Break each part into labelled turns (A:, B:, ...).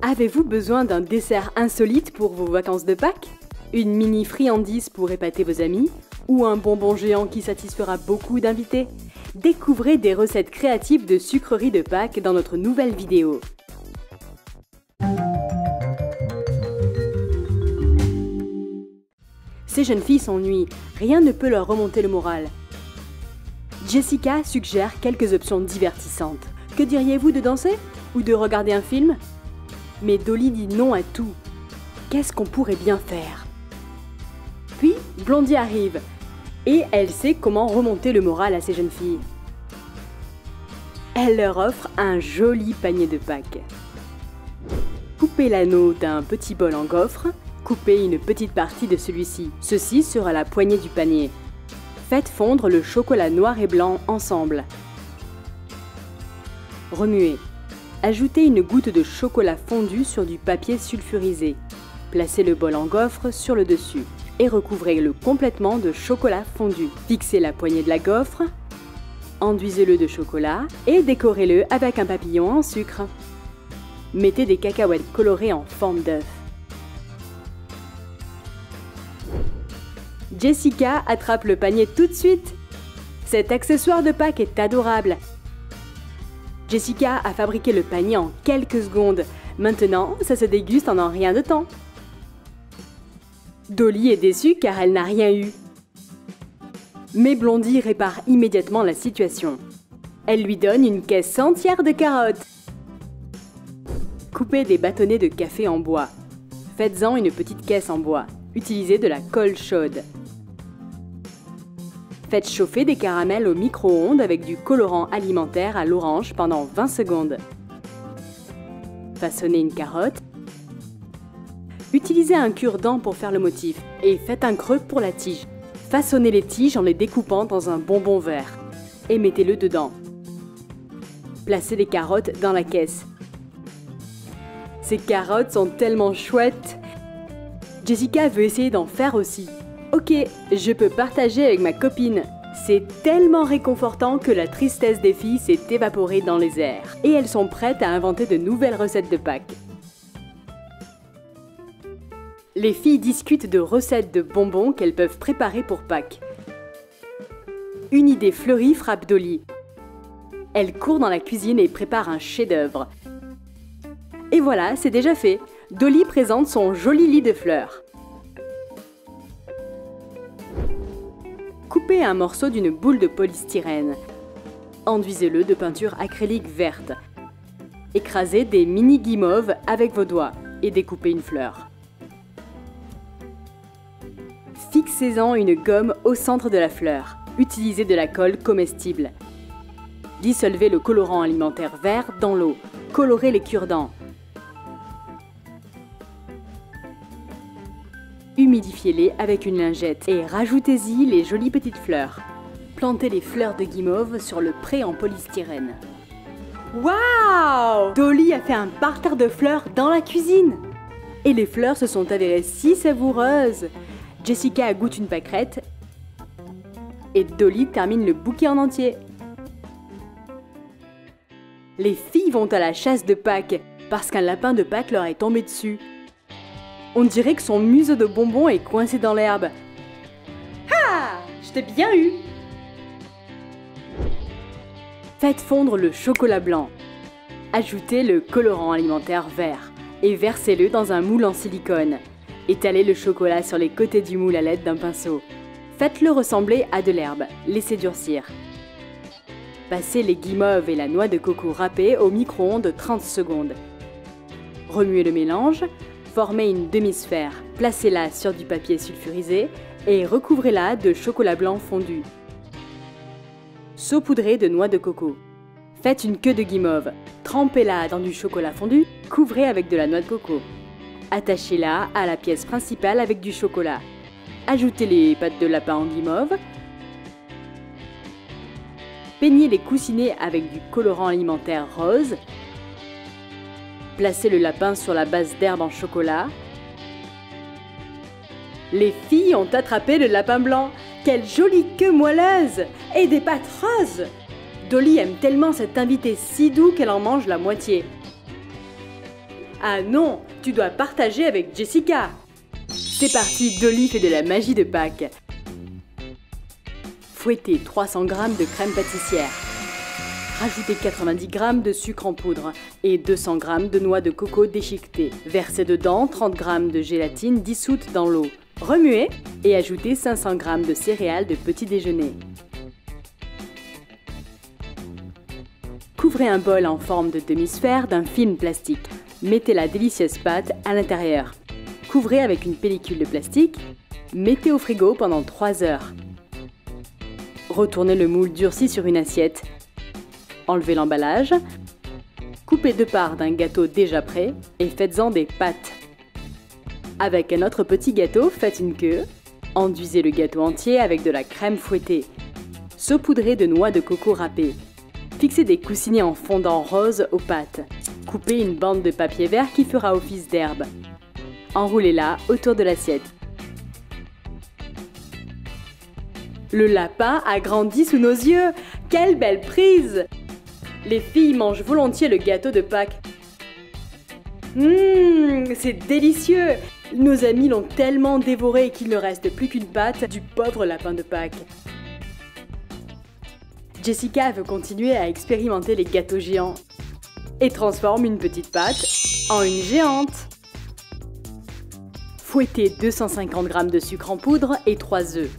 A: Avez-vous besoin d'un dessert insolite pour vos vacances de Pâques? Une mini friandise pour épater vos amis? Ou un bonbon géant qui satisfera beaucoup d'invités? Découvrez des recettes créatives de sucreries de Pâques dans notre nouvelle vidéo. Ces jeunes filles s'ennuient, rien ne peut leur remonter le moral. Jessica suggère quelques options divertissantes. Que diriez-vous de danser? Ou de regarder un film? Mais Dolly dit non à tout. Qu'est-ce qu'on pourrait bien faire? Puis, Blondie arrive, et elle sait comment remonter le moral à ces jeunes filles. Elle leur offre un joli panier de Pâques. Coupez l'anneau d'un petit bol en gaufre, coupez une petite partie de celui-ci. Ceci sera la poignée du panier. Faites fondre le chocolat noir et blanc ensemble. Remuez. Ajoutez une goutte de chocolat fondu sur du papier sulfurisé. Placez le bol en gaufre sur le dessus et recouvrez-le complètement de chocolat fondu. Fixez la poignée de la gaufre, enduisez-le de chocolat et décorez-le avec un papillon en sucre. Mettez des cacahuètes colorées en forme d'œuf. Jessica attrape le panier tout de suite. Cet accessoire de Pâques est adorable. Jessica a fabriqué le panier en quelques secondes. Maintenant, ça se déguste en un rien de temps. Dolly est déçue car elle n'a rien eu. Mais Blondie répare immédiatement la situation. Elle lui donne une caisse entière de carottes. Coupez des bâtonnets de café en bois. Faites-en une petite caisse en bois. Utilisez de la colle chaude. Faites chauffer des caramels au micro-ondes avec du colorant alimentaire à l'orange pendant 20 secondes. Façonnez une carotte. Utilisez un cure-dent pour faire le motif et faites un creux pour la tige. Façonnez les tiges en les découpant dans un bonbon vert et mettez-le dedans. Placez les carottes dans la caisse. Ces carottes sont tellement chouettes. Jessica veut essayer d'en faire aussi. Ok, je peux partager avec ma copine. C'est tellement réconfortant que la tristesse des filles s'est évaporée dans les airs. Et elles sont prêtes à inventer de nouvelles recettes de Pâques. Les filles discutent de recettes de bonbons qu'elles peuvent préparer pour Pâques. Une idée fleurie frappe Dolly. Elle court dans la cuisine et prépare un chef-d'œuvre. Et voilà, c'est déjà fait. Dolly présente son joli lit de fleurs. Coupez un morceau d'une boule de polystyrène. Enduisez-le de peinture acrylique verte. Écrasez des mini guimauves avec vos doigts et découpez une fleur. Fixez-en une gomme au centre de la fleur. Utilisez de la colle comestible. Dissolvez le colorant alimentaire vert dans l'eau. Colorez les cure-dents. Humidifiez-les avec une lingette et rajoutez-y les jolies petites fleurs. Plantez les fleurs de guimauve sur le pré en polystyrène. Waouh! Dolly a fait un parterre de fleurs dans la cuisine! Et les fleurs se sont avérées si savoureuses! Jessica goûte une pâquerette et Dolly termine le bouquet en entier. Les filles vont à la chasse de Pâques parce qu'un lapin de Pâques leur est tombé dessus. On dirait que son museau de bonbons est coincé dans l'herbe. Ah! Je t'ai bien eu! Faites fondre le chocolat blanc. Ajoutez le colorant alimentaire vert et versez-le dans un moule en silicone. Étalez le chocolat sur les côtés du moule à l'aide d'un pinceau. Faites-le ressembler à de l'herbe. Laissez durcir. Passez les guimauves et la noix de coco râpée au micro-ondes 30 secondes. Remuez le mélange. Formez une demi-sphère, placez-la sur du papier sulfurisé et recouvrez-la de chocolat blanc fondu. Saupoudrez de noix de coco. Faites une queue de guimauve, trempez-la dans du chocolat fondu, couvrez avec de la noix de coco. Attachez-la à la pièce principale avec du chocolat. Ajoutez les pattes de lapin en guimauve. Peignez les coussinets avec du colorant alimentaire rose. Placez le lapin sur la base d'herbe en chocolat. Les filles ont attrapé le lapin blanc. Quelle jolie queue moelleuse! Et des pattes roses! Dolly aime tellement cet invité si doux qu'elle en mange la moitié. Ah non, tu dois partager avec Jessica! C'est parti, Dolly fait de la magie de Pâques. Fouettez 300 g de crème pâtissière. Rajoutez 90 g de sucre en poudre et 200 g de noix de coco déchiquetées. Versez dedans 30 g de gélatine dissoute dans l'eau. Remuez et ajoutez 500 g de céréales de petit déjeuner. Couvrez un bol en forme de demi-sphère d'un film plastique. Mettez la délicieuse pâte à l'intérieur. Couvrez avec une pellicule de plastique. Mettez au frigo pendant 3 heures. Retournez le moule durci sur une assiette. Enlevez l'emballage. Coupez 2 parts d'un gâteau déjà prêt et faites-en des pâtes. Avec un autre petit gâteau, faites une queue. Enduisez le gâteau entier avec de la crème fouettée. Saupoudrez de noix de coco râpées. Fixez des coussinets en fondant rose aux pâtes. Coupez une bande de papier vert qui fera office d'herbe. Enroulez-la autour de l'assiette. Le lapin a grandi sous nos yeux. Quelle belle prise! Les filles mangent volontiers le gâteau de Pâques. C'est délicieux! Nos amis l'ont tellement dévoré qu'il ne reste plus qu'une pâte du pauvre lapin de Pâques. Jessica veut continuer à expérimenter les gâteaux géants et transforme une petite pâte en une géante. Fouettez 250 g de sucre en poudre et 3 œufs.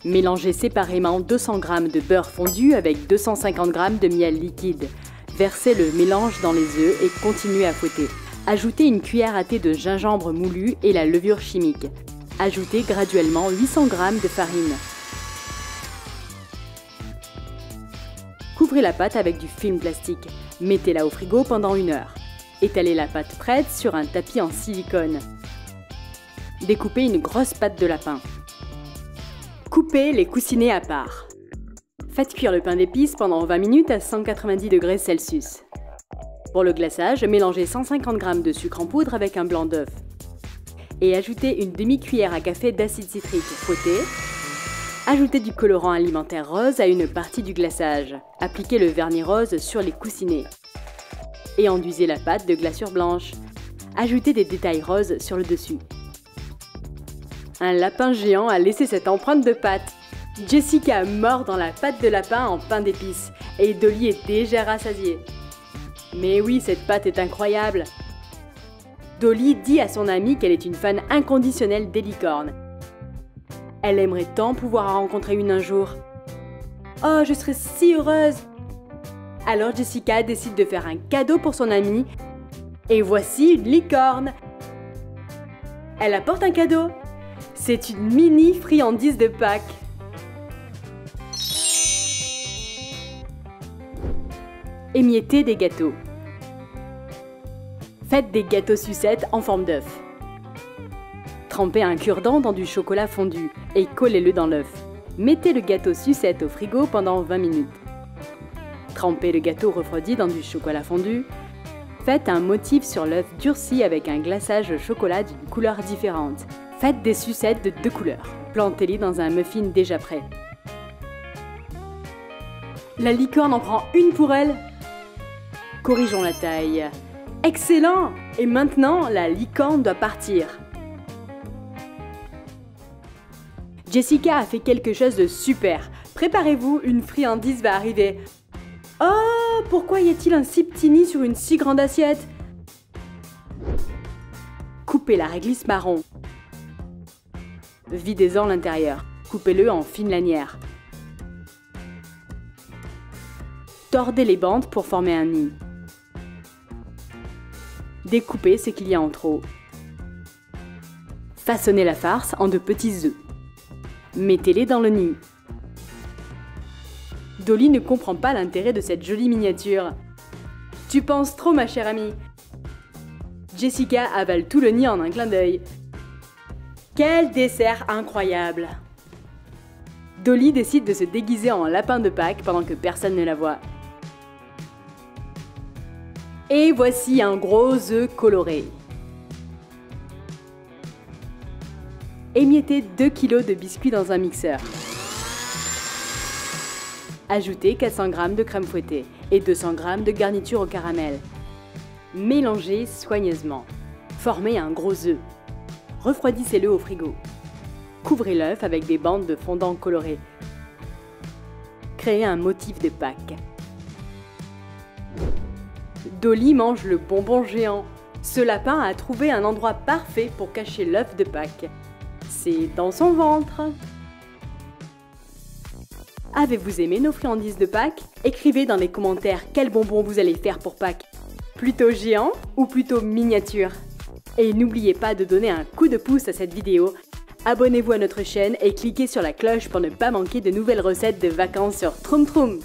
A: Mélangez séparément 200 g de beurre fondu avec 250 g de miel liquide. Versez le mélange dans les œufs et continuez à fouetter. Ajoutez une cuillère à thé de gingembre moulu et la levure chimique. Ajoutez graduellement 800 g de farine. Couvrez la pâte avec du film plastique. Mettez-la au frigo pendant 1 heure. Étalez la pâte prête sur un tapis en silicone. Découpez une grosse pâte de lapin. Coupez les coussinets à part. Faites cuire le pain d'épices pendant 20 minutes à 190 degrés Celsius. Pour le glaçage, mélangez 150 g de sucre en poudre avec un blanc d'œuf. Et ajoutez une demi-cuillère à café d'acide citrique fouetté. Ajoutez du colorant alimentaire rose à une partie du glaçage. Appliquez le vernis rose sur les coussinets. Et enduisez la pâte de glaçure blanche. Ajoutez des détails roses sur le dessus. Un lapin géant a laissé cette empreinte de pâte. Jessica mord dans la pâte de lapin en pain d'épices et Dolly est déjà rassasiée. Mais oui, cette pâte est incroyable. Dolly dit à son amie qu'elle est une fan inconditionnelle des licornes. Elle aimerait tant pouvoir en rencontrer une un jour. Oh, je serais si heureuse! Alors Jessica décide de faire un cadeau pour son amie. Et voici une licorne! Elle apporte un cadeau. C'est une mini friandise de Pâques. Émiettez des gâteaux. Faites des gâteaux sucettes en forme d'œuf. Trempez un cure-dent dans du chocolat fondu et collez-le dans l'œuf. Mettez le gâteau sucette au frigo pendant 20 minutes. Trempez le gâteau refroidi dans du chocolat fondu. Faites un motif sur l'œuf durci avec un glaçage au chocolat d'une couleur différente. Faites des sucettes de 2 couleurs. Plantez-les dans un muffin déjà prêt. La licorne en prend une pour elle. Corrigeons la taille. Excellent! Et maintenant, la licorne doit partir. Jessica a fait quelque chose de super. Préparez-vous, une friandise va arriver. Oh, pourquoi y a-t-il un si petit nid sur une si grande assiette? Coupez la réglisse marron. Videz-en l'intérieur. Coupez-le en fines lanières. Tordez les bandes pour former un nid. Découpez ce qu'il y a en trop. Façonnez la farce en de petits œufs. Mettez-les dans le nid. Dolly ne comprend pas l'intérêt de cette jolie miniature. Tu penses trop, ma chère amie. Jessica avale tout le nid en un clin d'œil. Quel dessert incroyable! Dolly décide de se déguiser en lapin de Pâques pendant que personne ne la voit. Et voici un gros œuf coloré. Émiettez 2 kg de biscuits dans un mixeur. Ajoutez 400 g de crème fouettée et 200 g de garniture au caramel. Mélangez soigneusement. Formez un gros œuf. Refroidissez-le au frigo. Couvrez l'œuf avec des bandes de fondant coloré. Créez un motif de Pâques. Dolly mange le bonbon géant. Ce lapin a trouvé un endroit parfait pour cacher l'œuf de Pâques. C'est dans son ventre. Avez-vous aimé nos friandises de Pâques? Écrivez dans les commentaires quel bonbon vous allez faire pour Pâques. Plutôt géant ou plutôt miniature? Et n'oubliez pas de donner un coup de pouce à cette vidéo. Abonnez-vous à notre chaîne et cliquez sur la cloche pour ne pas manquer de nouvelles recettes de vacances sur Troom Troom.